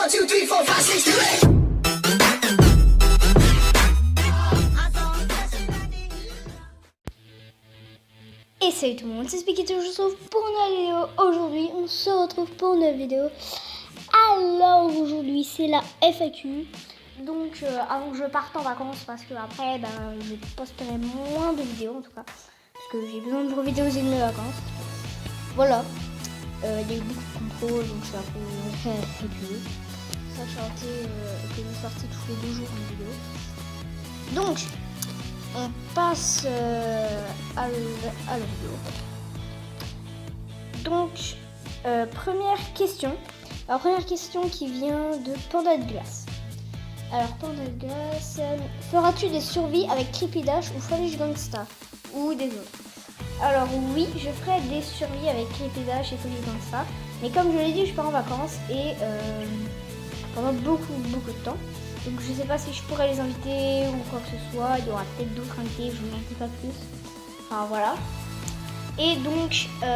1, 2, 3, 4, 5, 6, 7. Et salut tout le monde, c'est Spikito, je se retrouve pour une nouvelle vidéo. Aujourd'hui, on se retrouve pour une nouvelle vidéo. Alors aujourd'hui, c'est la FAQ. Donc avant que je parte en vacances, parce que après, je posterai moins de vidéos en tout cas. Parce que j'ai besoin de revidéoser mes vacances. Voilà. Il y a eu beaucoup de contrôles, donc je suis un peu FAQ. Ça chanter que j'ai sorti tous les 2 jours en vidéo. Donc, on passe à la vidéo. Donc, première question. Alors, première question qui vient de Panda de Glace. Alors, Panda de Glace, feras-tu des survies avec Creepy Dash ou Foolish Gangsta ou des autres? Alors oui, je ferai des survies avec Creepy Dash et Foolish Gangsta. Mais comme je l'ai dit, je pars en vacances et pendant beaucoup de temps. Donc je sais pas si je pourrais les inviter ou quoi que ce soit. Il y aura peut-être d'autres invités, je n'en dis pas plus. Enfin voilà. Et donc, oui,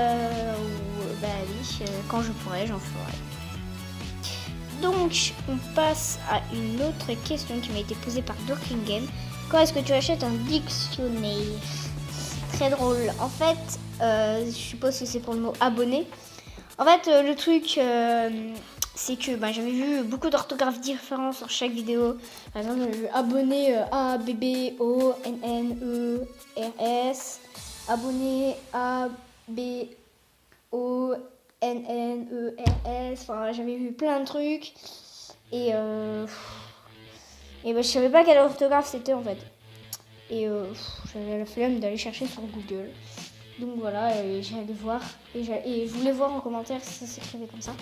quand je pourrai, j'en ferai. Donc, on passe à une autre question qui m'a été posée par Dorking Game. Quand est-ce que tu achètes un dictionnaire? Très drôle. En fait, je suppose que c'est pour le mot abonné. En fait, le truc, c'est que j'avais vu beaucoup d'orthographes différentes sur chaque vidéo. Par exemple, j'avais vu abonné A, B, B, O, N, N, E, R, S. Abonné A, B, O, N, N, E, R, S. Enfin, j'avais vu plein de trucs. Et je savais pas quelle orthographe c'était en fait. Et j'avais la flemme d'aller chercher sur Google. Donc voilà, j'allais voir. Et je voulais voir en commentaire si ça s'écrivait comme ça.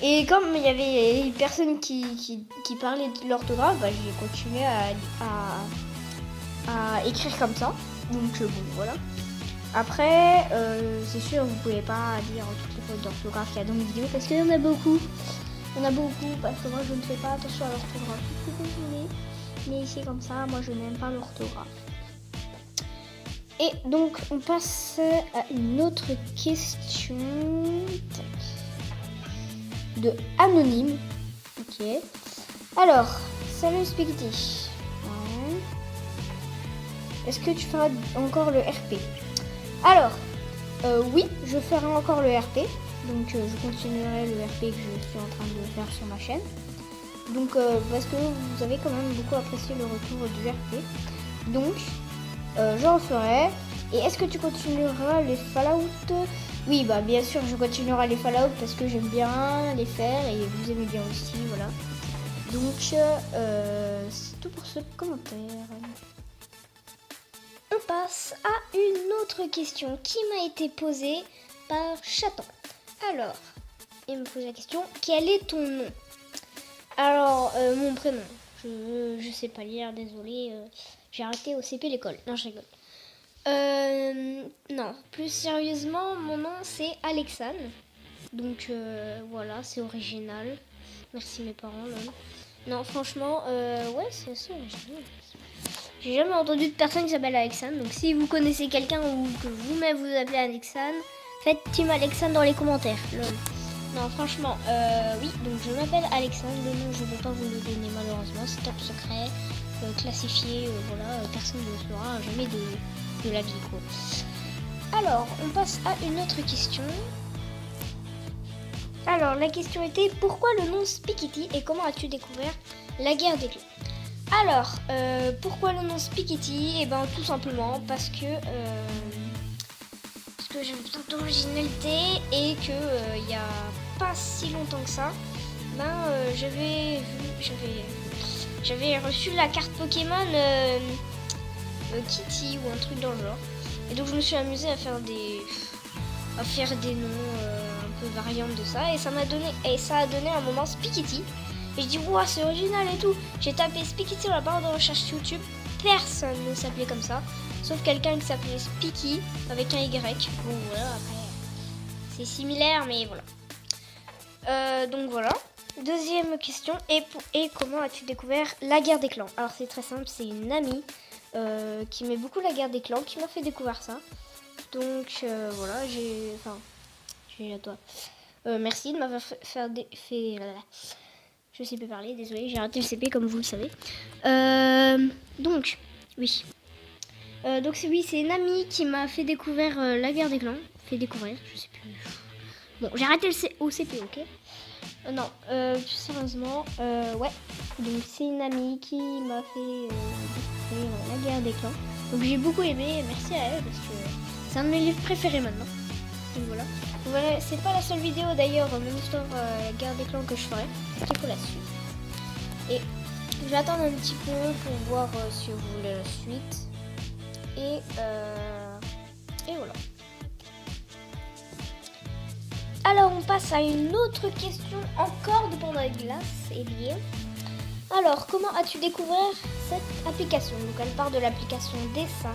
Et comme il y avait une personne qui parlait de l'orthographe, j'ai continué à écrire comme ça. Donc bon, voilà. Après, c'est sûr, vous pouvez pas dire toutes les fautes d'orthographe qu'il y a dans mes vidéos parce qu'il y en a beaucoup. Il y en a beaucoup parce que moi je ne fais pas attention à l'orthographe. Je suis désolée. Mais c'est comme ça, moi je n'aime pas l'orthographe. Et donc on passe à une autre question de Anonyme. Ok. Alors, salut Spikity. Ouais. Est-ce que tu feras encore le RP? Alors, oui, je ferai encore le RP. Donc je continuerai le RP que je suis en train de faire sur ma chaîne. Donc parce que vous avez quand même beaucoup apprécié le retour du RP. Donc j'en ferai. Et est-ce que tu continueras les Fallout? Oui, bien sûr je continuerai les Fallout parce que j'aime bien les faire et vous aimez bien aussi, voilà. Donc c'est tout pour ce commentaire. On passe à une autre question qui m'a été posée par Chaton. Alors, il me pose la question, quel est ton nom? Alors, mon prénom, je sais pas lire, désolé, j'ai arrêté au CP l'école. Non, je rigole. Non, plus sérieusement, mon nom c'est Alexandre. Donc voilà, c'est original. Merci mes parents, là. Non, franchement, ouais, c'est assez original. J'ai jamais entendu de personne qui s'appelle Alexandre. Donc si vous connaissez quelqu'un ou que vous-même vous appelez Alexandre, faites Team Alexandre dans les commentaires. Lol. Non, franchement, oui, donc je m'appelle Alexandre, le nom je ne vais pas vous le donner malheureusement, c'est top secret, classifié, voilà, personne ne le saura jamais de la vie, quoi. Alors, on passe à une autre question. Alors, la question était, pourquoi le nom Spikity et comment as-tu découvert la guerre des clans? Alors, pourquoi le nom Spikity? Eh tout simplement parce que j'aime besoin d'originalité et que il y a pas si longtemps que ça, j'avais reçu la carte Pokémon Kitty ou un truc dans le genre. Et donc je me suis amusée à faire des noms un peu variantes de ça et ça a donné un moment Spikity. Et je dis ouah, c'est original et tout. J'ai tapé Spikity dans la barre de recherche YouTube. Personne ne s'appelait comme ça. Sauf quelqu'un qui s'appelait Spiky avec un Y. Bon voilà, après c'est similaire mais voilà. Donc voilà. Deuxième question, et comment as-tu découvert la guerre des clans? Alors c'est très simple, c'est une amie qui aimait beaucoup la guerre des clans qui m'a fait découvrir ça. Donc voilà, j'ai à toi. Merci de m'avoir Je sais plus parler, désolé, j'ai raté le CP comme vous le savez. Donc, oui. Oui, c'est une amie qui m'a fait découvrir la guerre des clans. Fait découvrir, je sais plus. Bon, j'ai arrêté au CP, ok. Non, plus sérieusement, ouais. Donc c'est une amie qui m'a fait découvrir la guerre des clans. Donc j'ai beaucoup aimé, merci à elle parce que c'est un de mes livres préférés maintenant. Donc voilà, c'est pas la seule vidéo d'ailleurs, mon histoire guerre des clans que je ferai, parce qu'il faut la suite. Et je vais attendre un petit peu pour voir si vous voulez la suite. Et voilà. Alors on passe à une autre question encore de Pandora Glace et liée. Alors comment as-tu découvert cette application? Donc elle part de l'application dessin.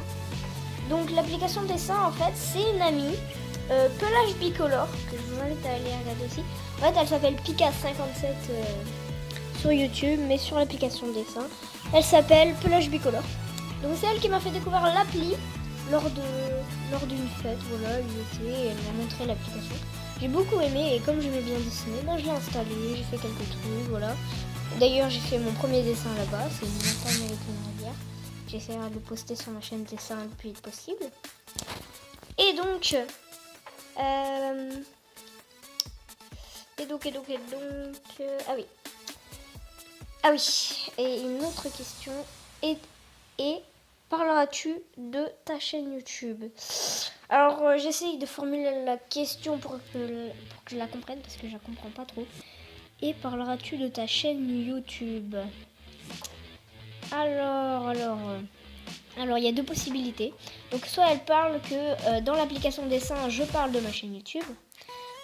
Donc l'application dessin en fait c'est une amie Pelage Bicolore que je vous invite à aller regarder aussi. En fait elle s'appelle Pika57 sur YouTube mais sur l'application dessin elle s'appelle Pelage Bicolore. Donc c'est elle qui m'a fait découvrir l'appli lors d'une fête. Voilà elle m'a montré l'application. J'ai beaucoup aimé et comme j'aimais bien dessiner, je l'ai installé, j'ai fait quelques trucs, voilà. D'ailleurs j'ai fait mon premier dessin là-bas, c'est une montagne avec une rivière. J'essaierai de le poster sur ma chaîne dessin le plus vite possible. Et donc, ah oui, et une autre question, et parleras-tu de ta chaîne YouTube? Alors j'essaye de formuler la question pour que je la comprenne parce que je la comprends pas trop. Et parleras-tu de ta chaîne YouTube? Alors il y a deux possibilités. Donc soit elle parle que dans l'application dessin je parle de ma chaîne YouTube,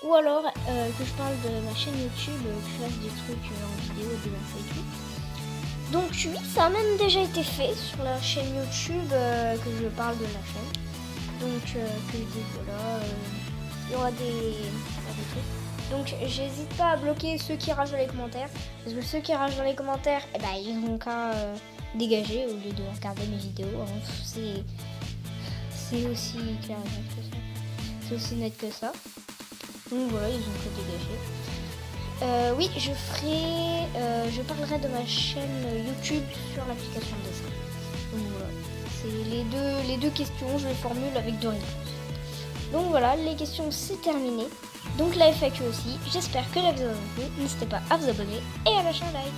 ou alors que je parle de ma chaîne YouTube, que je fasse des trucs en vidéo, des infos et tout. Donc oui, ça a même déjà été fait sur la chaîne YouTube que je parle de la chaîne. Donc que je dis voilà, il y aura des trucs. Donc j'hésite pas à bloquer ceux qui ragent dans les commentaires. Parce que ceux qui ragent dans les commentaires, ils n'ont qu'à dégager au lieu de regarder mes vidéos. C'est aussi clair et net que ça. C'est aussi net que ça. Donc voilà, ils ont qu'à dégager. Oui, je parlerai de ma chaîne YouTube sur l'application dessin. Donc voilà, c'est les deux questions, je les formule avec deux réponses. Donc voilà, les questions c'est terminé. Donc la FAQ aussi, j'espère que la vidéo vous a plu. N'hésitez pas à vous abonner et à lâcher un like.